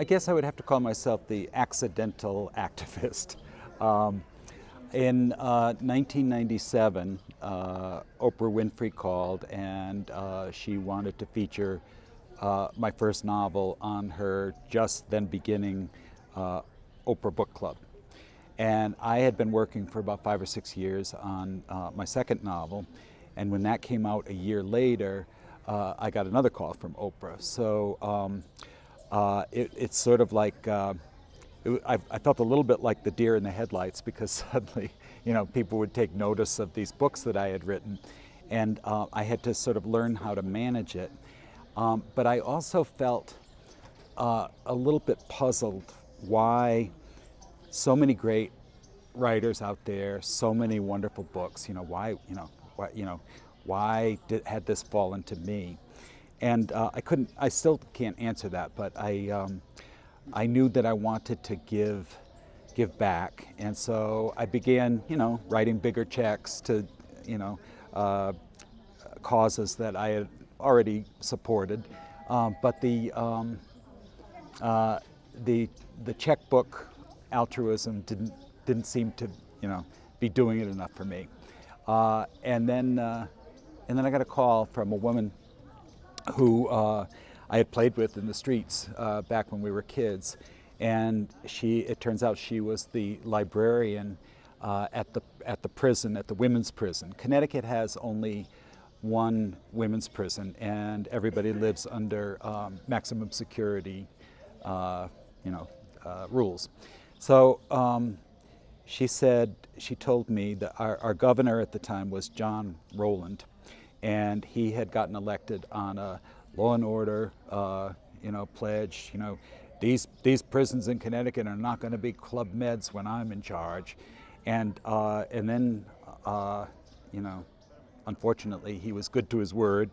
I guess I would have to call myself the accidental activist. In 1997, Oprah Winfrey called, and she wanted to feature my first novel on her just then beginning Oprah Book Club. And I had been working for about 5 or 6 years on my second novel, and when that came out a year later, I got another call from Oprah. So it's sort of like, I felt a little bit like the deer in the headlights, because suddenly, people would take notice of these books that I had written, and I had to sort of learn how to manage it. But I also felt a little bit puzzled why so many great writers out there, so many wonderful books, why had this fallen to me? And I still can't answer that, but I knew that I wanted to give back, and so I began, writing bigger checks to, causes that I had already supported, but the checkbook altruism didn't seem to, be doing it enough for me, and then I got a call from a woman who I had played with in the streets back when we were kids, and it turns out she was the librarian at the prison, at the women's prison. Connecticut has only one women's prison, and everybody lives under maximum security, rules. So she told me that our governor at the time was John Rowland, and he had gotten elected on a law and order, pledge. These prisons in Connecticut are not going to be Club Meds when I'm in charge, and then unfortunately, he was good to his word.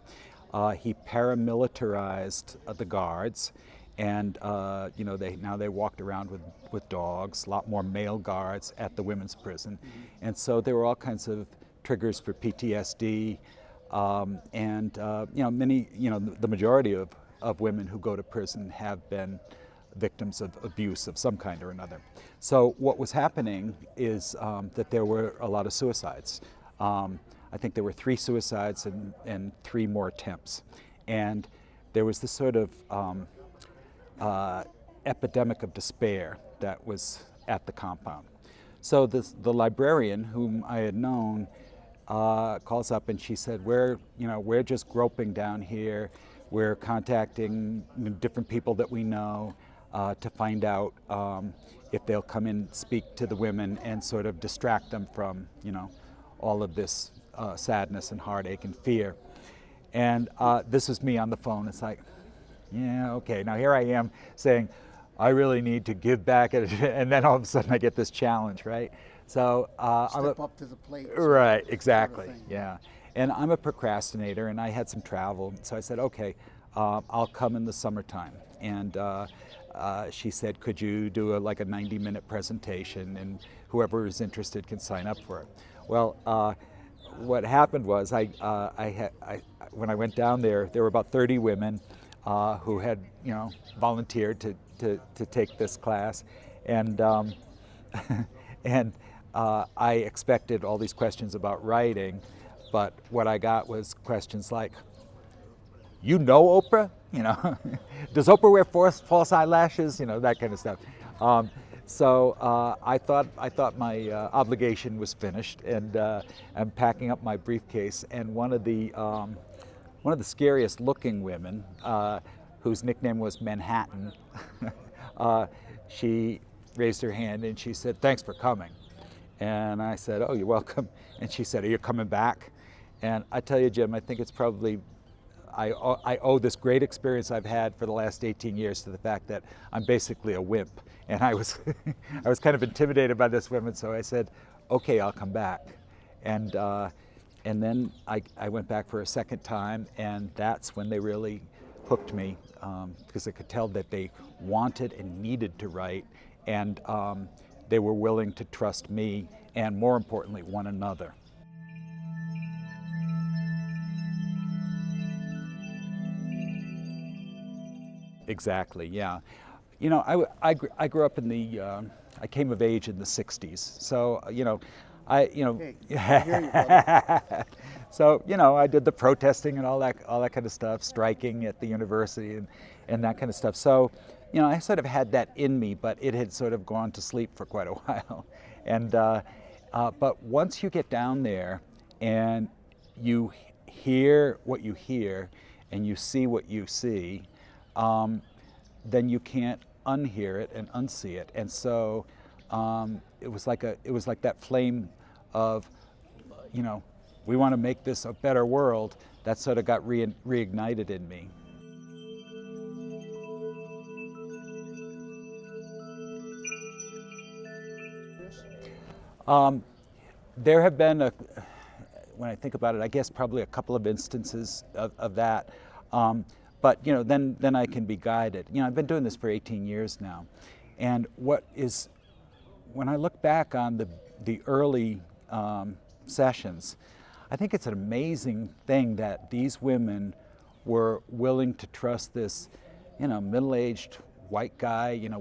He paramilitarized the guards, and now they walked around with dogs, a lot more male guards at the women's prison, and so there were all kinds of triggers for PTSD. Many, the majority of women who go to prison have been victims of abuse of some kind or another. So what was happening is that there were a lot of suicides. I think there were 3 suicides and 3 more attempts. And there was this sort of epidemic of despair that was at the compound. So the librarian, whom I had known, calls up and she said, we're just groping down here. We're contacting different people that we know to find out if they'll come in and speak to the women and sort of distract them from, all of this sadness and heartache and fear. And this was me on the phone. It's like, yeah, okay. Now here I am saying, I really need to give back, and then all of a sudden I get this challenge, right? So step up to the plate. Right, exactly, sort of yeah. And I'm a procrastinator, and I had some travel, so I said, okay, I'll come in the summertime. And she said, could you do a 90-minute presentation, and whoever is interested can sign up for it. Well, what happened was when I went down there were about 30 women who had volunteered to take this class, and I expected all these questions about writing, but what I got was questions like, Oprah? Does Oprah wear false eyelashes? That kind of stuff. So I thought my obligation was finished, and I'm packing up my briefcase. And one of the scariest looking women, whose nickname was Manhattan, she raised her hand and she said, "Thanks for coming." And I said, "Oh, you're welcome." And she said, "Are you coming back?" And I tell you, Jim, I think it's probably, I owe this great experience I've had for the last 18 years to the fact that I'm basically a wimp. And I was, I was kind of intimidated by this woman, so I said, "Okay, I'll come back." And then I went back for a second time, and that's when they really hooked me, because I could tell that they wanted and needed to write, and they were willing to trust me, and more importantly, one another. Exactly, yeah. You know, I grew up in the, I came of age in the 60s. So, you know, Hey, I hear you, brother. So, you know, I did the protesting and all that kind of stuff, striking at the university and that kind of stuff. So, you know, I sort of had that in me, but it had sort of gone to sleep for quite a while. And, but once you get down there and you hear what you hear and you see what you see, then you can't unhear it and unsee it. And so it was like that flame of, you know, we want to make this a better world. That sort of got reignited in me. There have been, when I think about it, I guess probably a couple of instances of that. But you know, then I can be guided. You know, I've been doing this for 18 years now, and when I look back on the early sessions, I think it's an amazing thing that these women were willing to trust this, you know, middle-aged white guy. You know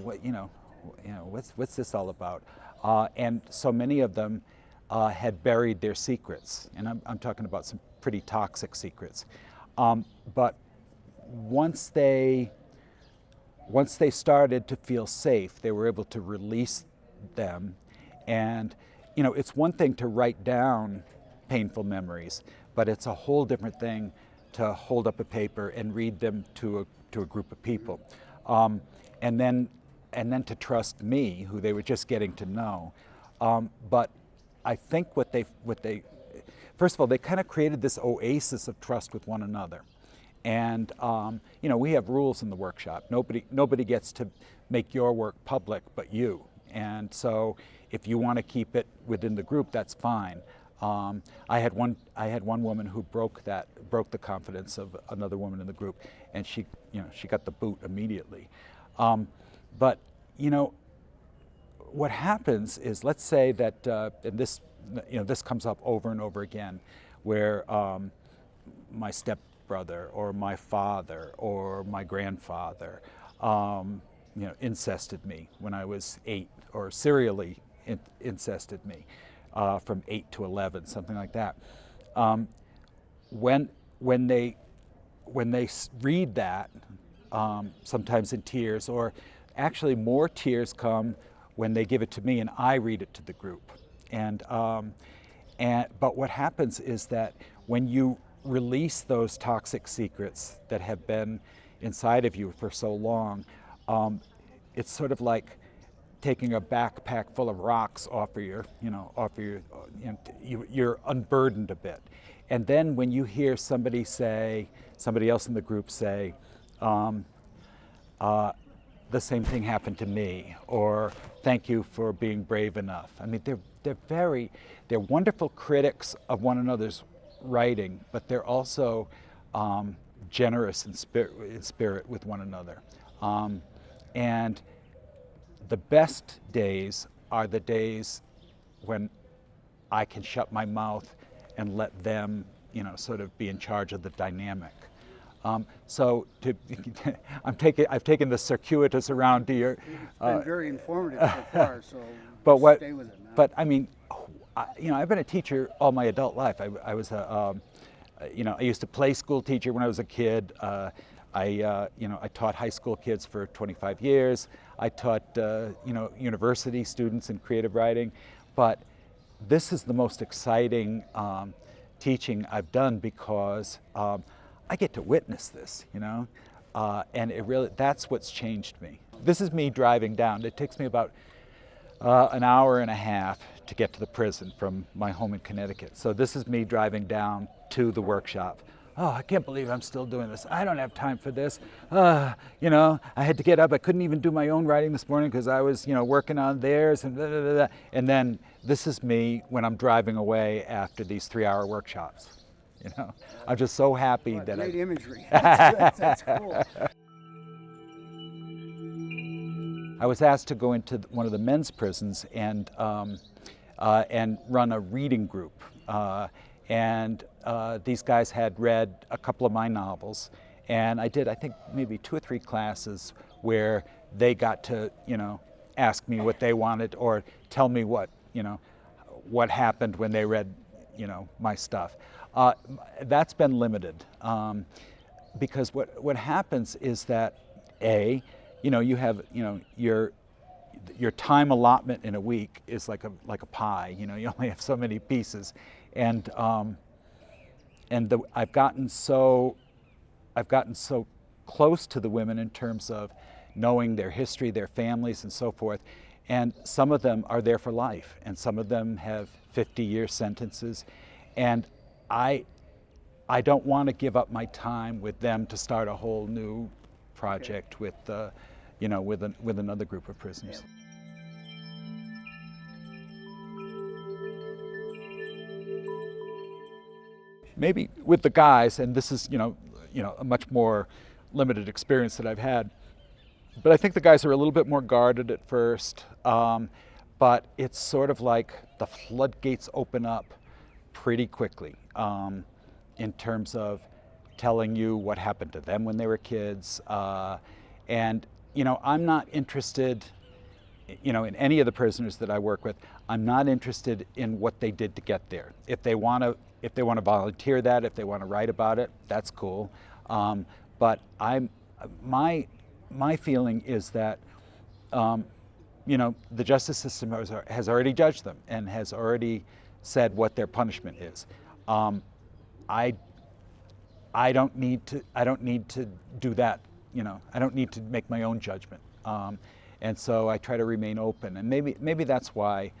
what's this all about? And so many of them had buried their secrets, and I'm talking about some pretty toxic secrets. But once they started to feel safe, they were able to release them. And you know, it's one thing to write down painful memories, but it's a whole different thing to hold up a paper and read them to a group of people, and then to trust me, who they were just getting to know. But I think what they first of all, they kind of created this oasis of trust with one another. And you know, we have rules in the workshop. Nobody gets to make your work public but you. And so if you want to keep it within the group, that's fine. I had one woman who broke the confidence of another woman in the group, and she got the boot immediately. But you know, what happens is, let's say that, and this, you know, this comes up over and over again, where my stepbrother or my father or my grandfather, you know, incested me when I was 8, or serially incested me from 8 to 11, something like that. When they read that, sometimes in tears, or actually more tears come when they give it to me and I read it to the group. But what happens is that when you release those toxic secrets that have been inside of you for so long, it's sort of like taking a backpack full of rocks off of you're unburdened a bit. And then when you hear somebody else in the group say, the same thing happened to me, or thank you for being brave enough. I mean, they're wonderful critics of one another's writing, but they're also generous in spirit with one another. And the best days are the days when I can shut my mouth and let them, you know, sort of be in charge of the dynamic. I've taken the circuitous around to your. It's been very informative so far. So stay with it now. But I mean, you know, I've been a teacher all my adult life. I was you know, I used to play school teacher when I was a kid. You know, I taught high school kids for 25 years. I taught you know, university students in creative writing. But this is the most exciting teaching I've done, because I get to witness this, you know, and that's what's changed me. This is me driving down. It takes me about an hour and a half to get to the prison from my home in Connecticut. So this is me driving down to the workshop. Oh, I can't believe I'm still doing this. I don't have time for this. You know, I had to get up. I couldn't even do my own writing this morning because I was, you know, working on theirs and blah, blah, blah, blah. And then this is me when I'm driving away after these 3-hour workshops. You know, I'm just so happy that great imagery. That's cool. I was asked to go into one of the men's prisons and run a reading group. These guys had read a couple of my novels, and I did, I think, maybe 2 or 3 classes where they got to, ask me what they wanted or tell me what happened when they read, my stuff. That's been limited because what happens is that you have your time allotment in a week is like a pie. You only have so many pieces, and I've gotten so close to the women in terms of knowing their history, their families, and so forth. And some of them are there for life, and some of them have 50-year sentences. And I don't want to give up my time with them to start a whole new project with another group of prisoners. Maybe with the guys, and this is a much more limited experience that I've had, but I think the guys are a little bit more guarded at first, but it's sort of like the floodgates open up pretty quickly in terms of telling you what happened to them when they were kids. And I'm not interested in any of the prisoners that I work with. I'm not interested in what they did to get there. If they want to volunteer that, if they want to write about it, that's cool. But my feeling is that the justice system has already judged them and has already said what their punishment is. I don't need to do that. I don't need to make my own judgment. And so I try to remain open. And maybe that's why,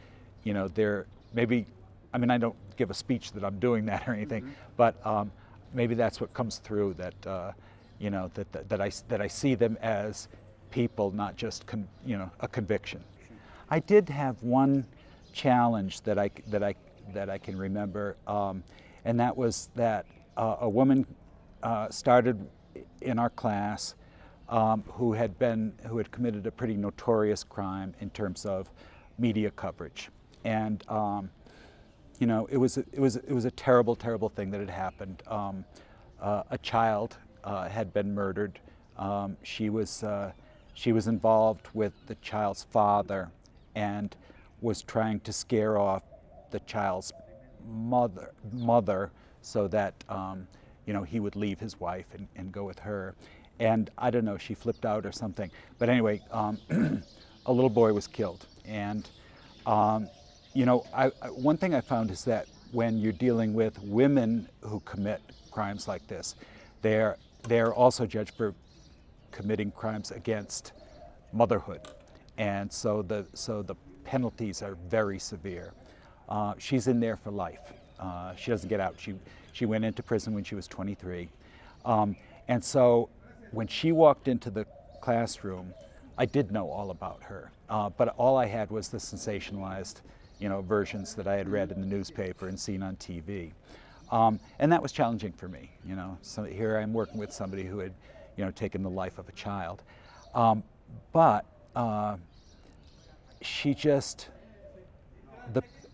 I don't give a speech that I'm doing that or anything, but maybe that's what comes through, that that I see them as people, not just a conviction. I did have one challenge that I can remember, and that was that a woman started in our class who had committed a pretty notorious crime in terms of media coverage, and it was a terrible thing that had happened. A child had been murdered. She was involved with the child's father and was trying to scare off the child's mother so that he would leave his wife and go with her. And I don't know, she flipped out or something. But anyway, a little boy was killed. And one thing I found is that when you're dealing with women who commit crimes like this, they're also judged for committing crimes against motherhood, and so the penalties are very severe. She's in there for life. She doesn't get out. She went into prison when she was 23, and so when she walked into the classroom, I did know all about her, but all I had was the sensationalized, versions that I had read in the newspaper and seen on TV. And that was challenging for me, So here I'm working with somebody who had, taken the life of a child. But she just,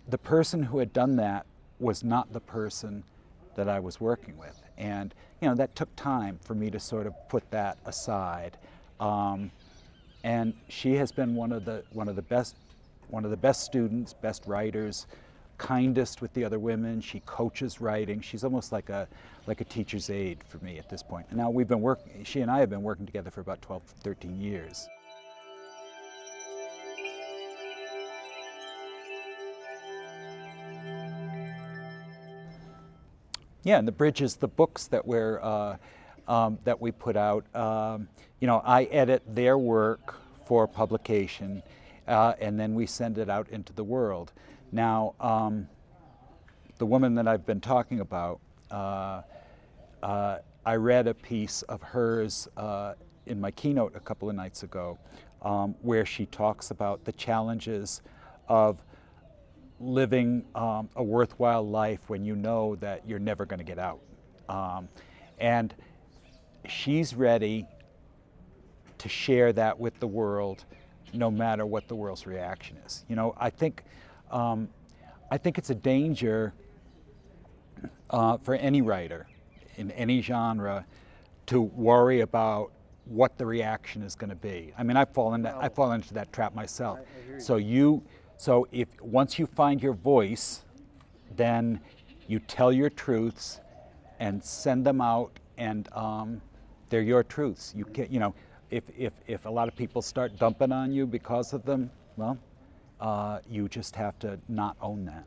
the person who had done that was not the person that I was working with. And, that took time for me to sort of put that aside. And she has been one of the best students, best writers, kindest with the other women. She coaches writing. She's almost like a teacher's aide for me at this point. And now she and I have been working together for about 12, 13 years. Yeah, and the bridges, the books that that we put out, I edit their work for publication, and then we send it out into the world. Now, the woman that I've been talking about, I read a piece of hers in my keynote a couple of nights ago, where she talks about the challenges of living a worthwhile life when you know that you're never going to get out. And she's ready to share that with the world, no matter what the world's reaction is. I think it's a danger for any writer in any genre to worry about what the reaction is going to be. I mean, I've fallen into that trap myself. I hear So if once you find your voice, then you tell your truths and send them out, and they're your truths. You can't, if a lot of people start dumping on you because of them, well, you just have to not own that.